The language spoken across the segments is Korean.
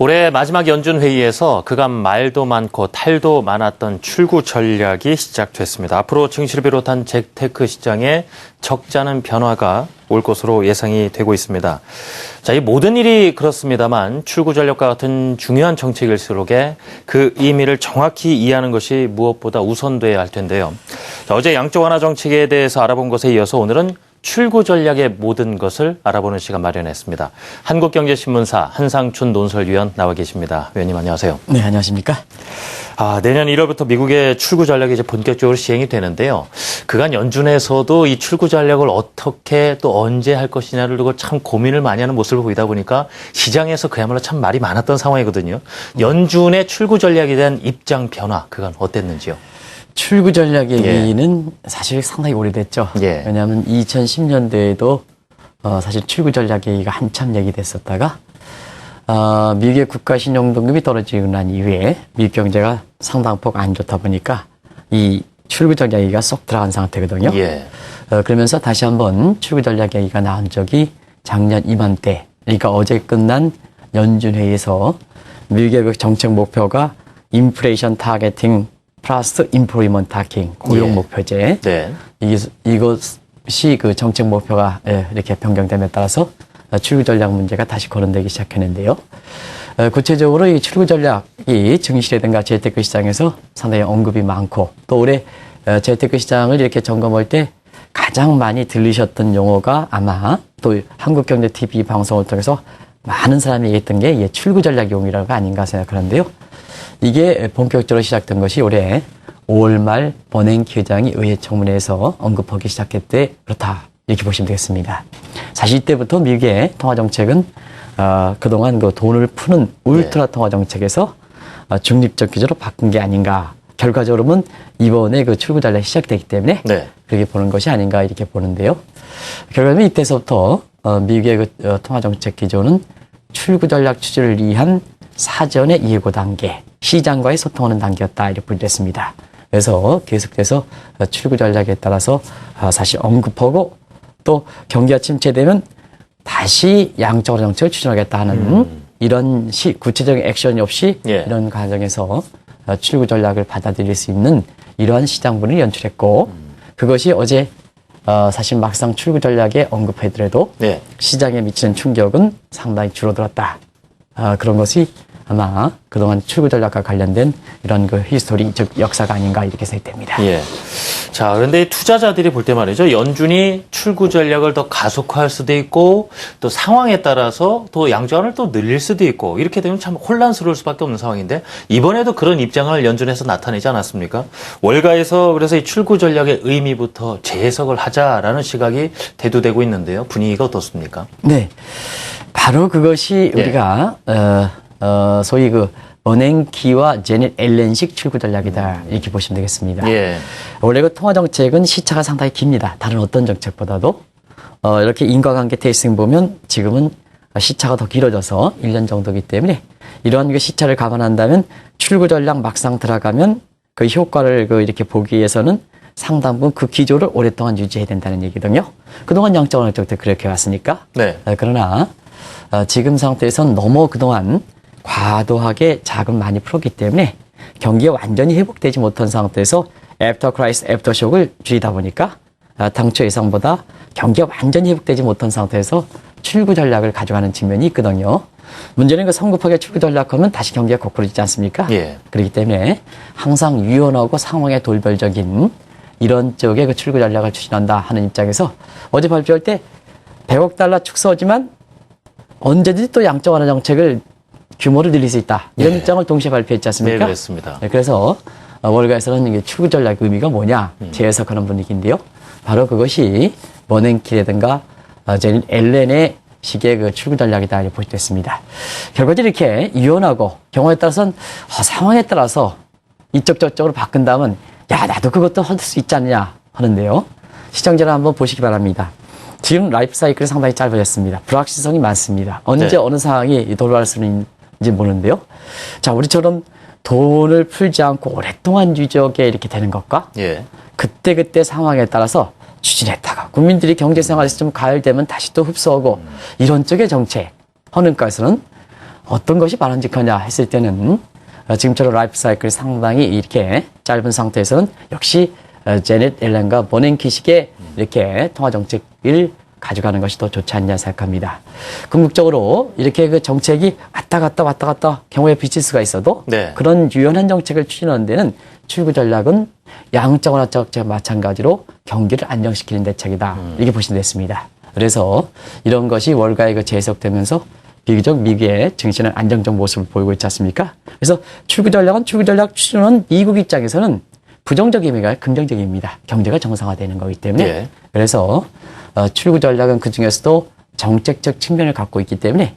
올해 마지막 연준 회의에서 그간 말도 많고 탈도 많았던 출구 전략이 시작됐습니다. 앞으로 증시를 비롯한 재테크 시장에 적잖은 변화가 올 것으로 예상이 되고 있습니다. 자, 이 모든 일이 그렇습니다만 출구 전략과 같은 중요한 정책일수록에 그 의미를 정확히 이해하는 것이 무엇보다 우선돼야 할 텐데요. 자, 어제 양적 완화 정책에 대해서 알아본 것에 이어서 오늘은 출구 전략의 모든 것을 알아보는 시간 마련했습니다. 한국경제신문사 한상춘 논설위원 나와 계십니다. 위원님 안녕하세요. 네, 안녕하십니까? 내년 1월부터 미국의 출구 전략이 이제 본격적으로 시행이 되는데요. 그간 연준에서도 이 출구 전략을 어떻게 또 언제 할 것이냐를 두고 참 고민을 많이 하는 모습을 보이다 보니까 시장에서 그야말로 참 말이 많았던 상황이거든요. 연준의 출구 전략에 대한 입장 변화, 그간 어땠는지요? 출구 전략 얘기는 사실 상당히 오래됐죠. 예. 왜냐하면 2010년대에도 사실 출구 전략 얘기가 한참 얘기됐었다가 미국의 국가 신용등급이 떨어지고 난 이후에 미국 경제가 상당폭 안 좋다 보니까 이 출구 전략 얘기가 쏙 들어간 상태거든요. 예. 그러면서 다시 한번 출구 전략 얘기가 나온 적이 작년 이맘때, 그러니까 어제 끝난 연준 회의에서 미국의 그 정책 목표가 인플레이션 타겟팅 플러스 인플로이먼트 타겟팅 고용 목표제. 네. 이것이 그 정책 목표가 이렇게 변경됨에 따라서 출구 전략 문제가 다시 거론되기 시작했는데요. 구체적으로 이 출구 전략이 증시라든가 재테크 시장에서 상당히 언급이 많고 또 올해 재테크 시장을 이렇게 점검할 때 가장 많이 들리셨던 용어가 아마 또 한국경제TV 방송을 통해서 많은 사람이 얘기했던 게 출구 전략 용어가 아닌가 생각하는데요. 이게 본격적으로 시작된 것이 올해 5월 말 버냉키 회장이 의회 청문회에서 언급하기 시작했대 그렇다 이렇게 보시면 되겠습니다. 사실 이때부터 미국의 통화정책은 그동안 그 돈을 푸는 울트라 통화정책에서 중립적 기조로 바꾼 게 아닌가. 결과적으로는 이번에 그 출구 전략이 시작되기 때문에 그렇게 보는 것이 아닌가 이렇게 보는데요. 결과는 이때서부터 미국의 그 통화정책 기조는 출구 전략 추진을 위한 사전의 예고 단계, 시장과의 소통하는 단계였다 이렇게 분류했습니다. 그래서 계속해서 출구 전략에 따라서 사실 언급하고 또 경기가 침체되면 다시 양적 정책을 추진하겠다 하는 이런 구체적인 액션이 없이 이런 과정에서 출구 전략을 받아들일 수 있는 이러한 시장분을 연출했고 그것이 어제 사실 막상 출구 전략에 언급하더라도 시장에 미치는 충격은 상당히 줄어들었다. 그런 것이 아마 그동안 출구 전략과 관련된 이런 그 히스토리, 즉 역사가 아닌가 이렇게 생각됩니다. 예. 자, 그런데 투자자들이 볼 때 말이죠. 연준이 출구 전략을 더 가속화할 수도 있고 또 상황에 따라서 또 양조환을 또 늘릴 수도 있고 이렇게 되면 참 혼란스러울 수밖에 없는 상황인데 이번에도 그런 입장을 연준에서 나타내지 않았습니까? 월가에서 그래서 이 출구 전략의 의미부터 재해석을 하자라는 시각이 대두되고 있는데요. 분위기가 어떻습니까? 네. 바로 그것이 우리가 소위 그 버냉키와 제넷 앨런식 출구 전략이다 이렇게 보시면 되겠습니다. 원래 그 통화 정책은 시차가 상당히 깁니다. 다른 어떤 정책보다도 이렇게 인과관계 테이스팅 보면 지금은 시차가 더 길어져서 1년 정도이기 때문에 이러한 그 시차를 감안한다면 출구 전략 막상 들어가면 그 효과를 이렇게 보기 위해서는 상당 부분 그 기조를 오랫동안 유지해야 된다는 얘기거든요. 그동안 양적 완화 정책 그렇게 왔으니까. 그러나 지금 상태에서는 너무 그동안 과도하게 자금 많이 풀었기 때문에 경기가 완전히 회복되지 못한 상태에서 애프터 크라이스, 애프터 쇼크를 줄이다 보니까 당초 예상보다 경기가 완전히 회복되지 못한 상태에서 출구 전략을 가져가는 측면이 있거든요. 문제는 그 성급하게 출구 전략하면 다시 경기가 거꾸로지지 않습니까? 그렇기 때문에 항상 유연하고 상황에 돌별적인 이런 쪽에 그 출구 전략을 추진한다 하는 입장에서 어제 발표할 때 100억 달러 축소하지만 언제든지 또 양적 완화 정책을 규모를 늘릴 수 있다. 이런 입장을 동시에 발표했지 않습니까? 네, 그렇습니다. 그래서 월가에서는 이게 출구 전략 의미가 뭐냐 재해석하는 분위기인데요. 바로 그것이 버냉키라든가 제넷 앨런의 식의 그 출구 전략이다 이렇게 보시됐습니다. 결과적으로 이렇게 유연하고 경우에 따라서는 상황에 따라서 이쪽 저쪽으로 바꾼다면 야 나도 그것도 할 수 있지 않느냐 하는데요. 시청자를 한번 보시기 바랍니다. 지금 라이프 사이클이 상당히 짧아졌습니다. 불확실성이 많습니다. 언제 어느 상황이 돌아갈 수 있는지 모르는데요. 자, 우리처럼 돈을 풀지 않고 오랫동안 유지하게 이렇게 되는 것과 그때그때 상황에 따라서 추진했다가 국민들이 경제생활에서 좀 가열되면 다시 또 흡수하고 이런 쪽의 정책 하는 것에서는 어떤 것이 바람직하냐 했을 때는 지금처럼 라이프 사이클이 상당히 이렇게 짧은 상태에서는 역시 제넷 옐런과 버냉키식의 이렇게 통화 정책을 가져가는 것이 더 좋지 않냐 생각합니다. 궁극적으로 이렇게 그 정책이 왔다 갔다 경우에 비칠 수가 있어도 네. 그런 유연한 정책을 추진하는 데는 출구 전략은 양적완화 정책 마찬가지로 경기를 안정시키는 대책이다. 이렇게 보시면 됐습니다. 그래서 이런 것이 월가에 그 재해석되면서 비교적 미국의 증시는 안정적 모습을 보이고 있지 않습니까? 그래서 출구 전략은 출구 전략 추진하는 미국 입장에서는 부정적인 의미가 긍정적인 의미입니다. 경제가 정상화되는 거기 때문에. 예. 그래서 출구 전략은 그중에서도 정책적 측면을 갖고 있기 때문에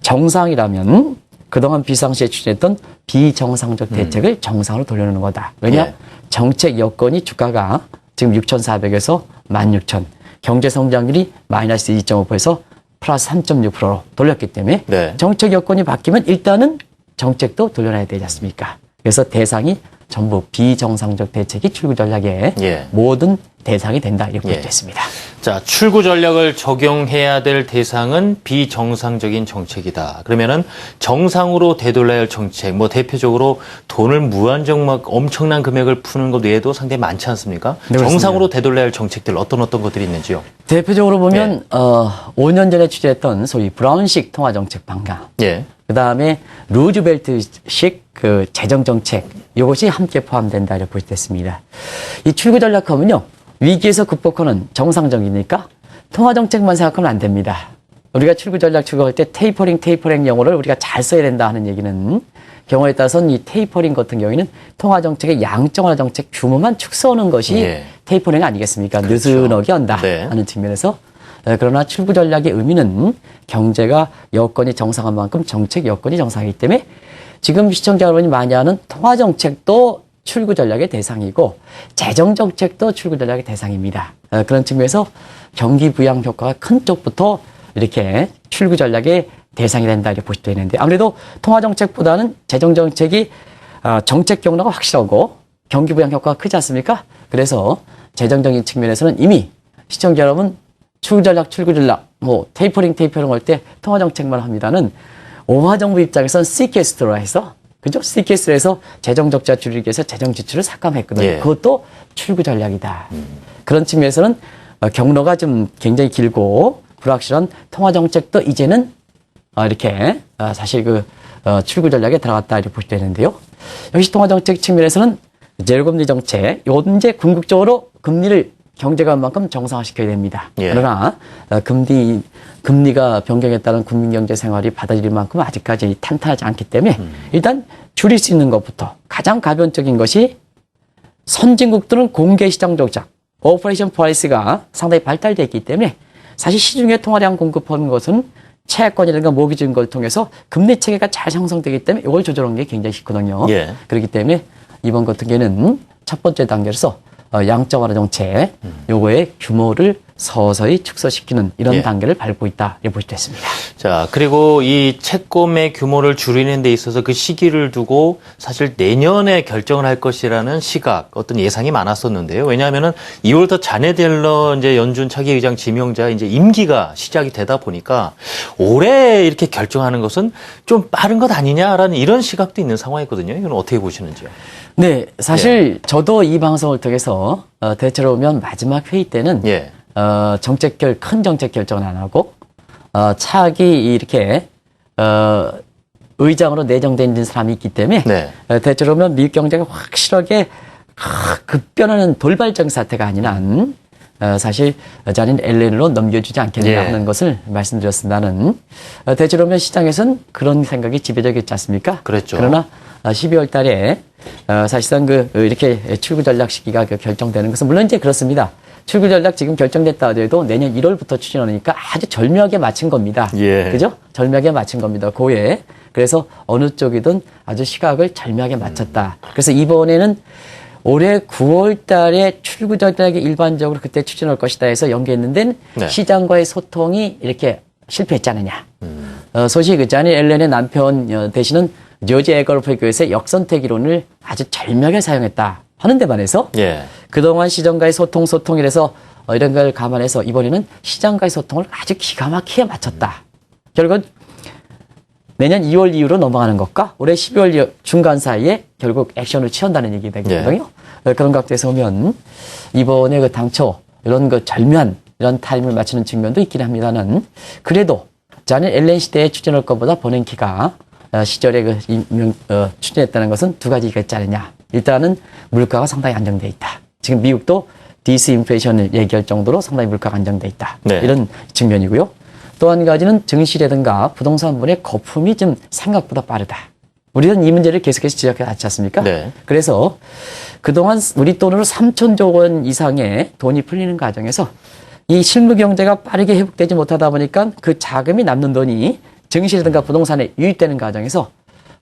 정상이라면 그동안 비상시에 추진했던 비정상적 대책을 정상으로 돌려놓는 거다. 왜냐? 예. 정책 여건이 주가가 지금 6,400에서 16,000, 경제 성장률이 마이너스 2.5%에서 플러스 3.6%로 돌렸기 때문에 네. 정책 여건이 바뀌면 일단은 정책도 돌려놔야 되지 않습니까? 그래서 대상이 전부 비정상적 대책이 출구 전략의 예. 모든 대상이 된다 이렇게 예. 보겠습니다. 자, 출구 전략을 적용해야 될 대상은 비정상적인 정책이다. 그러면은 정상으로 되돌려야 할 정책, 뭐 대표적으로 돈을 무한정 막 엄청난 금액을 푸는 것 외에도 상당히 많지 않습니까? 네, 그렇습니다. 정상으로 되돌려야 할 정책들 어떤 것들이 있는지요? 대표적으로 보면 예. 5년 전에 취재했던 소위 브라운식 통화 정책 방향, 예. 그 다음에 루즈벨트식 그 재정 정책 이것이 함께 포함된다 이렇게 보시됐습니다. 이 출구 전략하면요 위기에서 극복하는 정상적이니까 통화 정책만 생각하면 안 됩니다. 우리가 출구 전략 추구할 때 테이퍼링 용어를 우리가 잘 써야 된다 하는 얘기는 경우에 따라서는 이 테이퍼링 같은 경우에는 통화 정책의 양적완화 정책 규모만 축소하는 것이 예. 테이퍼링 아니겠습니까? 그렇죠. 느슨하게 한다 네. 하는 측면에서 그러나 출구 전략의 의미는 경제가 여건이 정상한 만큼 정책 여건이 정상이기 때문에 지금 시청자 여러분이 많이 하는 통화 정책도 출구 전략의 대상이고 재정 정책도 출구 전략의 대상입니다. 그런 측면에서 경기 부양 효과가 큰 쪽부터 이렇게 출구 전략의 대상이 된다 이렇게 보시면 되는데 아무래도 통화 정책보다는 재정 정책이 정책 경로가 확실하고 경기 부양 효과가 크지 않습니까? 그래서 재정적인 측면에서는 이미 시청자 여러분 출구 전략, 뭐 테이퍼링 할 때 통화 정책만 합니다는 오바 정부 입장에서는 CKS로 해서 그죠? CKS로 해서 재정 적자 줄이기 위해서 재정 지출을 삭감했거든요. 예. 그것도 출구 전략이다. 그런 측면에서는 경로가 좀 굉장히 길고 불확실한 통화 정책도 이제는 이렇게 사실 그 출구 전략에 들어갔다 이렇게 보시면 되는데요. 역시 통화 정책 측면에서는 제로금리 정책, 현재 궁극적으로 금리를 경제가 만큼 정상화시켜야 됩니다. 예. 그러나 금리가 변경에 따른 국민경제 생활이 받아들일 만큼 아직까지 탄탄하지 않기 때문에 일단 줄일 수 있는 것부터 가장 가변적인 것이 선진국들은 공개시장 정책, 오퍼레이션 프라이스가 상당히 발달되어 있기 때문에 사실 시중에 통화량 공급하는 것은 채권이라든가 모기 증거를 통해서 금리 체계가 잘 형성되기 때문에 이걸 조절하는 게 굉장히 쉽거든요. 예. 그렇기 때문에 이번 같은 경우에는 첫 번째 단계로서 양적완화 정책 요거의 규모를 서서히 축소시키는 이런 예. 단계를 밟고 있다 이렇게 보시면 됐습니다. 자, 그리고 이 채권의 규모를 줄이는 데 있어서 그 시기를 두고 사실 내년에 결정을 할 것이라는 시각, 어떤 예상이 많았었는데요. 왜냐하면은 2월부터 자넷 옐런 이제 연준 차기 의장 지명자 이제 임기가 시작이 되다 보니까 올해 이렇게 결정하는 것은 좀 빠른 것 아니냐라는 이런 시각도 있는 상황이거든요. 이건 어떻게 보시는지요? 네, 사실 저도 이 방송을 통해서 대체로 보면 마지막 회의 때는 예. 큰 정책 결정은 안 하고 차기 이렇게 의장으로 내정된 있는 사람이 있기 때문에 네. 대체로 보면 미국 경제가 확실하게 급변하는 돌발적 사태가 아닌 한 사실 자린 앨런으로 넘겨주지 않겠냐 예. 하는 것을 말씀드렸습니다는 대체로 보면 시장에서는 그런 생각이 지배적이었지 않습니까? 그랬죠. 그러나 12월 달에 사실상 이렇게 출구 전략 시기가 결정되는 것은 물론 이제 그렇습니다. 출구 전략 지금 결정됐다 하더라도 내년 1월부터 추진하니까 아주 절묘하게 맞춘 겁니다. 예. 그죠? 절묘하게 맞춘 겁니다. 고에. 그래서 어느 쪽이든 아주 시각을 절묘하게 맞췄다. 그래서 이번에는 올해 9월 달에 출구 전략이 일반적으로 그때 추진할 것이다 해서 연기했는데 네. 시장과의 소통이 이렇게 실패했지 않느냐. 소식 자니 앨런의 남편 되시는 조지 에거로프의 교회에서 역선택 이론을 아주 절묘하게 사용했다 하는 데 반해서 예. 그동안 시장과의 소통이라서 이런 걸 감안해서 이번에는 시장과의 소통을 아주 기가 막히게 맞췄다. 결국은 내년 2월 이후로 넘어가는 것과 올해 12월 중간 사이에 결국 액션을 취한다는 얘기 되거든요. 그런 각도에서 보면 이번에 그 당초 이런 그 절묘한 이런 타임을 맞추는 측면도 있긴 합니다는 그래도 자는 앨런 시대에 추진할 것보다 버냉키가 시절에 추진했다는 것은 두 가지가 있지 않느냐. 일단은 물가가 상당히 안정돼 있다. 지금 미국도 디스인플레이션을 얘기할 정도로 상당히 물가가 안정돼 있다. 네. 이런 측면이고요. 또 한 가지는 증시라든가 부동산분의 거품이 좀 생각보다 빠르다. 우리는 이 문제를 계속해서 지적해 왔지 않습니까? 네. 그래서 그동안 우리 돈으로 3천조 원 이상의 돈이 풀리는 과정에서 이 실무 경제가 빠르게 회복되지 못하다 보니까 그 자금이 남는 돈이 증시라든가 부동산에 유입되는 과정에서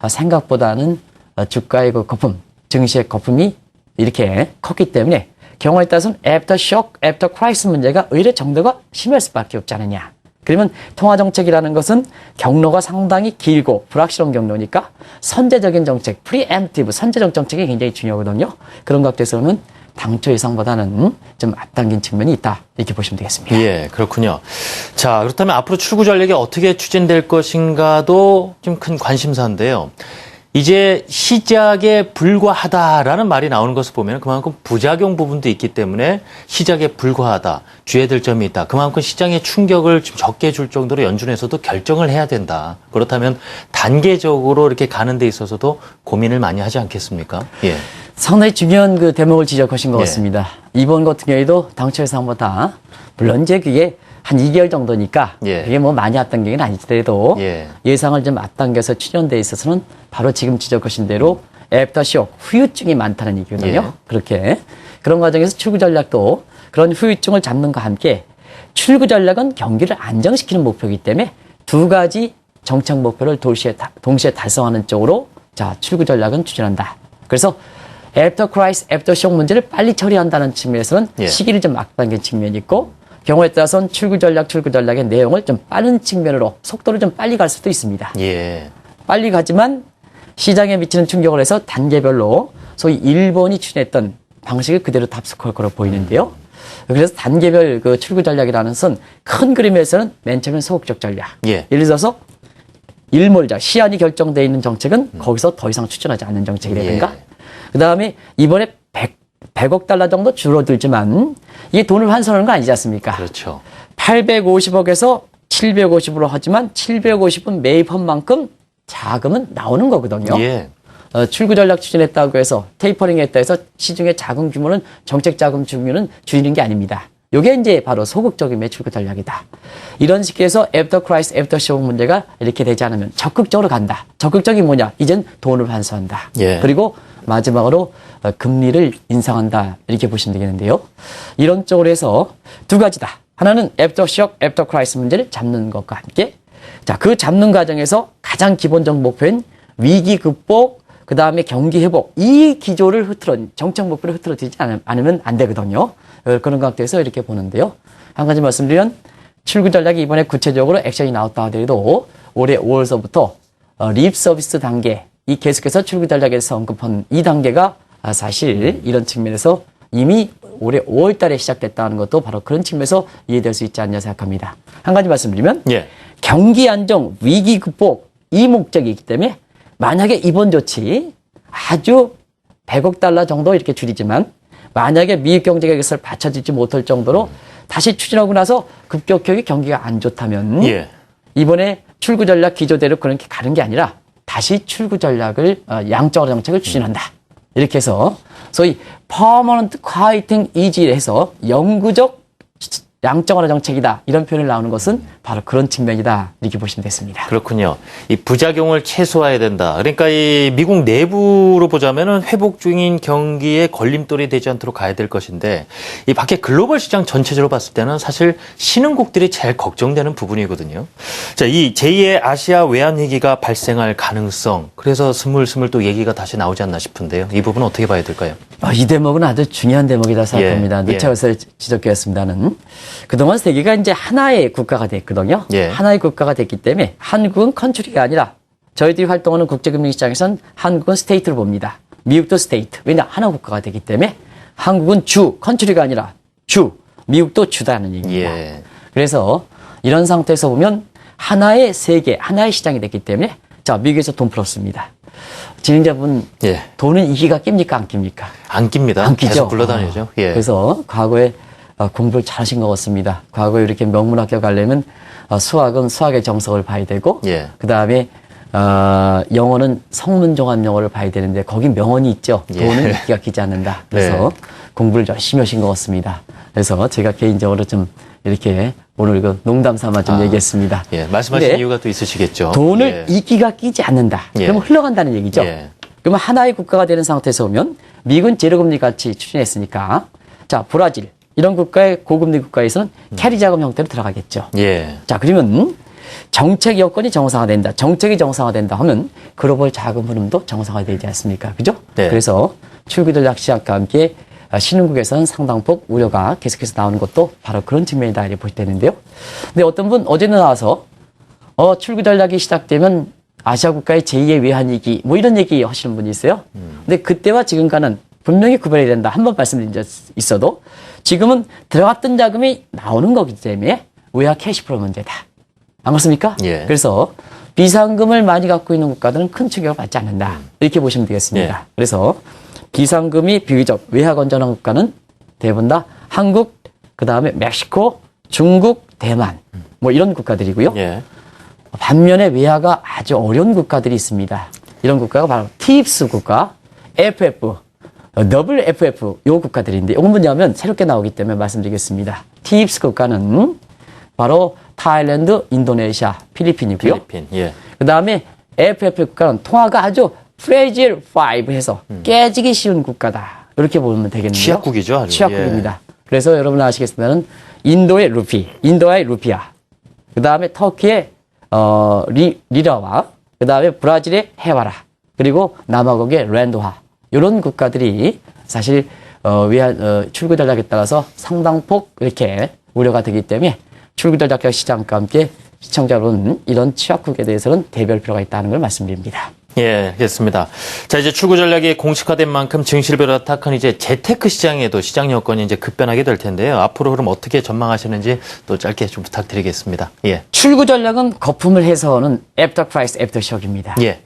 생각보다는 주가의 그 거품, 증시의 거품이 이렇게 컸기 때문에 경우에 따라서는 애프터 쇼크, 애프터 크라이시스 문제가 오히려 정도가 심할 수밖에 없지 않느냐. 그러면 통화정책이라는 것은 경로가 상당히 길고 불확실한 경로니까 선제적인 정책, 프리엠프티브 선제적 정책이 굉장히 중요하거든요. 그런 각도에서는 당초 예상보다는 좀 앞당긴 측면이 있다. 이렇게 보시면 되겠습니다. 예, 그렇군요. 자, 그렇다면 앞으로 출구 전략이 어떻게 추진될 것인가도 좀 큰 관심사인데요. 이제 시작에 불과하다라는 말이 나오는 것을 보면 그만큼 부작용 부분도 있기 때문에 시작에 불과하다, 주의될 점이 있다. 그만큼 시장에 충격을 좀 적게 줄 정도로 연준에서도 결정을 해야 된다. 그렇다면 단계적으로 이렇게 가는 데 있어서도 고민을 많이 하지 않겠습니까? 예. 상당히 중요한 그 대목을 지적하신 것 예. 같습니다. 이번 같은 경우에도 당초 예상보다 물론 이제 그게 한 2개월 정도니까 예. 그게 뭐 많이 앞당기긴 아니더라도 예. 예상을 좀 앞당겨서 추진돼 있어서는 바로 지금 지적하신 대로 애프터쇼크 후유증이 많다는 얘기거든요. 예. 그렇게 그런 과정에서 출구 전략도 그런 후유증을 잡는과 함께 출구 전략은 경기를 안정시키는 목표이기 때문에 두 가지 정책 목표를 동시에 달성하는 쪽으로 자 출구 전략은 추진한다. 그래서 애프터 크라이스, 애프터 쇼크 문제를 빨리 처리한다는 측면에서는 예. 시기를 좀 앞당긴 측면이 있고 경우에 따라서는 출구 전략의 내용을 좀 빠른 측면으로 속도를 좀 빨리 갈 수도 있습니다. 예. 빨리 가지만 시장에 미치는 충격을 해서 단계별로 소위 일본이 추진했던 방식을 그대로 답습할 거로 보이는데요. 그래서 단계별 그 출구 전략이라는 것은 큰 그림에서는 맨 처음엔 소극적 전략. 예. 예를 들어서 일몰작, 시한이 결정되어 있는 정책은 거기서 더 이상 추진하지 않는 정책이라든가 예. 그 다음에 이번에 100억 달러 정도 줄어들지만 이게 돈을 환수하는 거 아니지 않습니까? 그렇죠. 850억에서 750으로 하지만 750은 매입한 만큼 자금은 나오는 거거든요. 예. 출구 전략 추진했다고 해서 테이퍼링 했다 해서 시중의 자금 규모는 정책 자금 규모는 줄이는 게 아닙니다. 이게 이제 바로 소극적인 매출구 전략이다. 이런 식에서 애프터 크라이스, 애프터 쇼크 문제가 이렇게 되지 않으면 적극적으로 간다. 적극적이 뭐냐? 이젠 돈을 환수한다. 예. 그리고 마지막으로 금리를 인상한다. 이렇게 보시면 되겠는데요. 이런 쪽으로 해서 두 가지다. 하나는 애프터 쇼크, 애프터 크라이스 문제를 잡는 것과 함께 자, 그 잡는 과정에서 가장 기본적 목표인 위기 극복, 그 다음에 경기 회복, 이 기조를 정책 목표를 흐트러지지 않으면 안 되거든요. 그런 각도에서 이렇게 보는데요. 한 가지 말씀드리면 출구 전략이 이번에 구체적으로 액션이 나왔다 하더라도 올해 5월서부터 립 서비스 단계, 이 계속해서 출구 전략에서 언급한 이 단계가 사실 이런 측면에서 이미 올해 5월 달에 시작됐다는 것도 바로 그런 측면에서 이해될 수 있지 않냐 생각합니다. 한 가지 말씀드리면 예. 경기 안정, 위기 극복 이 목적이 있기 때문에 만약에 이번 조치 아주 100억 달러 정도 이렇게 줄이지만 만약에 미국 경제가 이것을 받쳐주지 못할 정도로 다시 추진하고 나서 급격하게 경기가 안 좋다면 예. 이번에 출구 전략 기조대로 그렇게 가는 게 아니라 다시 출구 전략을 양적으로 정책을 추진한다. 이렇게 해서 소위 permanent quieting easy를 해서 영구적 양적완화 정책이다. 이런 표현을 나오는 것은 바로 그런 측면이다. 이렇게 보시면 됐습니다. 그렇군요. 이 부작용을 최소화해야 된다. 그러니까 이 미국 내부로 보자면은 회복 중인 경기에 걸림돌이 되지 않도록 가야 될 것인데 이 밖에 글로벌 시장 전체적으로 봤을 때는 사실 신흥국들이 제일 걱정되는 부분이거든요. 자, 이 제2의 아시아 외환위기가 발생할 가능성. 그래서 스물스물 또 얘기가 다시 나오지 않나 싶은데요. 이 부분은 어떻게 봐야 될까요? 이 대목은 아주 중요한 대목이다 생각합니다. 예. 늦차에서 지적되었습니다는 그동안 세계가 이제 하나의 국가가 됐거든요. 예. 하나의 국가가 됐기 때문에 한국은 컨트리가 아니라 저희들이 활동하는 국제금융시장에서는 한국은 스테이트를 봅니다. 미국도 스테이트. 왜냐? 하나 국가가 되기 때문에 한국은 주, 컨트리가 아니라 주, 미국도 주다는 얘기입니다. 예. 그래서 이런 상태에서 보면 하나의 세계, 하나의 시장이 됐기 때문에 자, 미국에서 돈 풀었습니다. 진행자분, 예. 돈은 이기가 낍니까? 안 낍니까? 안 낍니다. 안 끼죠? 계속 굴러다니죠. 예. 그래서 과거에 공부를 잘 하신 것 같습니다. 과거에 이렇게 명문학교 가려면 수학은 수학의 정석을 봐야 되고, 예. 그 다음에 영어는 성문종합 영어를 봐야 되는데 거기 명언이 있죠. 돈은 예. 이기가 끼지 않는다. 그래서 네. 공부를 열심히 하신 것 같습니다. 그래서 제가 개인적으로 좀 이렇게 오늘 그 농담 삼아 좀 얘기했습니다. 예. 말씀하신 근데 이유가 또 있으시겠죠. 돈을 예. 이기가 끼지 않는다. 예. 그러면 흘러간다는 얘기죠. 예. 그러면 하나의 국가가 되는 상태에서 보면 미국은 제로금리 같이 추진했으니까 자 브라질 이런 국가의 고금리 국가에서는 캐리 자금 형태로 들어가겠죠. 예. 자 그러면 정책 여건이 정상화된다. 정책이 정상화된다 하면 글로벌 자금 흐름도 정상화되지 않습니까? 그죠? 네. 그래서 출구 전략 시작과 함께 신흥국에서는 상당폭 우려가 계속해서 나오는 것도 바로 그런 측면이다 이렇게 보실 때는데요. 근데 어떤 분 어제는 나와서 출구 전략이 시작되면 아시아 국가의 제2의 외환위기 뭐 이런 얘기 하시는 분이 있어요. 근데 그때와 지금과는 분명히 구별해야 된다. 한 번 말씀드린 적 있어도 지금은 들어갔던 자금이 나오는 거기 때문에 외화 캐시플로 문제다. 안 그렇습니까? 예. 그래서 비상금을 많이 갖고 있는 국가들은 큰 충격을 받지 않는다. 이렇게 보시면 되겠습니다. 예. 그래서 비상금이 비교적 외화 건전한 국가는 대부분 다 한국, 그 다음에 멕시코, 중국, 대만 뭐 이런 국가들이고요. 예. 반면에 외화가 아주 어려운 국가들이 있습니다. 이런 국가가 바로 TIPS 국가, FF, WFF 요 국가들인데 이건 뭐냐면 새롭게 나오기 때문에 말씀드리겠습니다. TIPS 국가는 바로 타일랜드, 인도네시아, 필리핀이고요. 필리핀. 예. 그 다음에 FF 국가는 통화가 아주 프레질 5 해서 깨지기 쉬운 국가다. 이렇게 보면 되겠는데요. 취약국이죠, 아주. 취약국입니다. 그래서 여러분 아시겠지만 인도의 루피, 인도의 루피아, 그 다음에 터키의 리라와 그 다음에 브라질의 헤와라, 그리고 남아공의 랜드화 이런 국가들이 사실 출구 전략에 따라서 상당폭 이렇게 우려가 되기 때문에 출구 전략 시장과 함께 시청자 여러분 이런 취약국에 대해서는 대비할 필요가 있다는 걸 말씀드립니다. 예, 알겠습니다. 자, 이제 출구 전략이 공식화된 만큼 증시를 비롯한 이제 재테크 시장에도 시장 여건이 이제 급변하게 될 텐데요. 앞으로 그럼 어떻게 전망하시는지 또 짧게 좀 부탁드리겠습니다. 예. 출구 전략은 거품을 해서는 애프터 프라이스, 애프터 쇼크입니다. 예.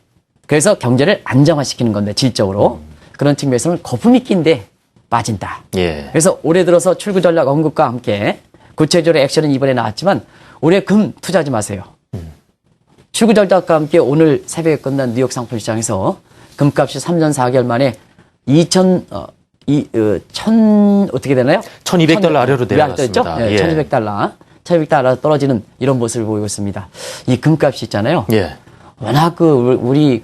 그래서 경제를 안정화시키는 건데 질적으로 그런 측면에서는 거품이 낀데 빠진다. 예. 그래서 올해 들어서 출구 전략 언급과 함께 구체적으로 액션은 이번에 나왔지만 올해 금 투자하지 마세요. 출구 전략과 함께 오늘 새벽에 끝난 뉴욕 상품 시장에서 금값이 3년 4개월 만에 어떻게 되나요? $1,200 아래로 내려갔습니다. 네, 예. $1,200 떨어지는 이런 모습을 보이고 있습니다. 이 금값이 있잖아요. 예. 워낙 우리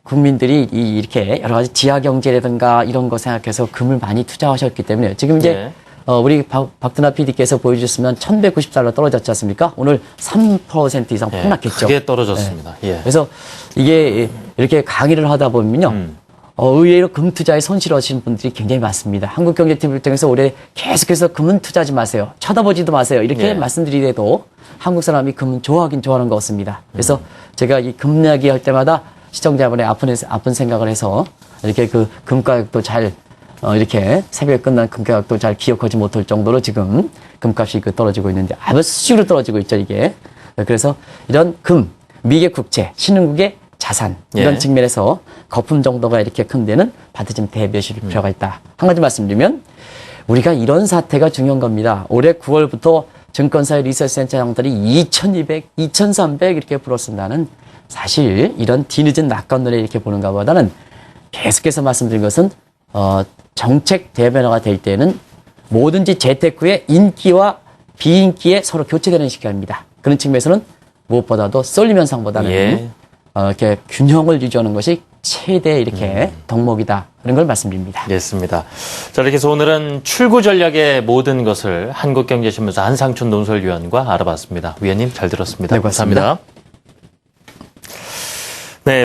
국민들이 이렇게 여러 가지 지하 경제라든가 이런 거 생각해서 금을 많이 투자하셨기 때문에 지금 이제 예. 우리 박드나 PD께서 보여주셨으면 $1,190 떨어졌지 않습니까? 오늘 3% 이상 예. 폭락했죠. 크게 떨어졌습니다. 예. 그래서 이게 이렇게 강의를 하다 보면요. 의외로 금 투자에 손실을 하시는 분들이 굉장히 많습니다. 한국경제TV를 통해서 올해 계속해서 금은 투자하지 마세요. 쳐다보지도 마세요. 이렇게 예. 말씀드리래도 한국 사람이 금은 좋아하긴 좋아하는 것 같습니다. 그래서 제가 이 금 이야기 할 때마다 시청자분의 아픈 생각을 해서 이렇게 그 금 가격도 잘 이렇게 새벽에 끝난 금 가격도 잘 기억하지 못할 정도로 지금 금값이 떨어지고 있는데 아주 수직으로 떨어지고 있죠, 이게. 그래서 이런 금, 미개 국채, 신흥국의 자산 이런 예. 측면에서 거품 정도가 이렇게 큰 데는 반드시 좀 대비하실 필요가 있다. 한 가지 말씀드리면 우리가 이런 사태가 중요한 겁니다. 올해 9월부터 증권사의 리서치 센터장들이 2,200, 2,300 이렇게 불었습니다는 사실 이런 뒤늦은 낙관론에 이렇게 보는 것보다는 계속해서 말씀드린 것은 정책 대변화가 될 때는 뭐든지 재테크의 인기와 비인기에 서로 교체되는 시기입니다. 그런 측면에서는 무엇보다도 쏠림 현상보다는 예. 이렇게 균형을 유지하는 것이 최대 이렇게 덕목이다. 그런 걸 말씀드립니다. 알겠습니다. 자, 이렇게 해서 오늘은 출구 전략의 모든 것을 한국경제신문사 한상춘 논설위원과 알아봤습니다. 위원님 잘 들었습니다. 네, 고맙습니다. 감사합니다. 네.